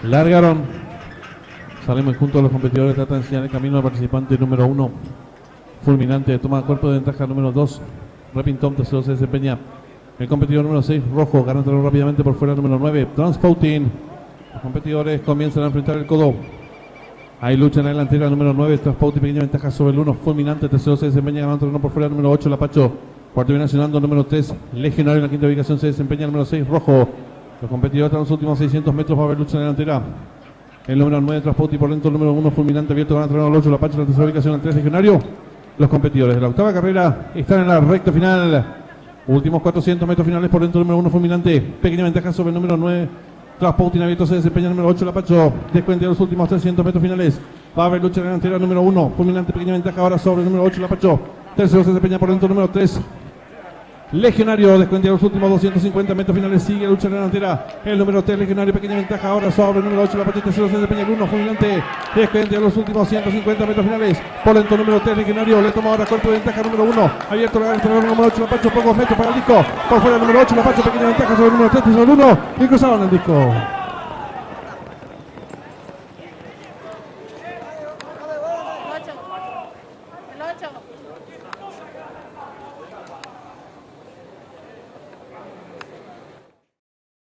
Largaron. Salimos juntos los competidores. Tratan de enseñar el camino al participante número 1. Fulminante. Toma cuerpo de ventaja número 2. Repintón tercero se desempeña. El competidor número 6, Rojo, ganándolo rápidamente por fuera número 9, Transpouting. Los competidores comienzan a enfrentar el codo. Hay lucha en la delantera número 9, Transpouting, pequeña ventaja sobre el 1, Fulminante, tercero se desempeña ganándolo por fuera número 8, Lapacho. Cuarto viene accionando número 3, Legionario, en la quinta ubicación se desempeña el número 6, Rojo. Los competidores tras los últimos 600 metros va a haber lucha en la delantera. El número 9, Transpouting, por dentro el número 1, Fulminante, abierto, ganando el 8, Lapacho, la tercera ubicación el 3, Legionario. Los competidores de la octava carrera están en la recta final. Últimos 400 metros finales por dentro del número 1, Fulminante. Pequeña ventaja sobre el número 9. Transpouting abierto se desempeña el número 8, Lapacho. Descuenta los últimos 300 metros finales. Va a haber lucha en la delantera número 1. Fulminante, pequeña ventaja ahora sobre el número 8, Lapacho. Tercero se desempeña por dentro del número 3. Legionario, descuenta los últimos 250 metros finales. Sigue la lucha en la delantera. El número 3, Legionario, pequeña ventaja ahora sobre el número 8, Lapacho. Tercero se desempeña el 1, Fulminante. Descuenta los últimos 150 metros finales. Por dentro número 3, Legionario. Le toma ahora cuerpo de ventaja número 1. Abierto la delantera número 8, Lapacho. Pocos metros para el disco. Por fuera el número 8, Lapacho, pequeña ventaja sobre el número 3, sobre el 1. Y cruzaron el disco.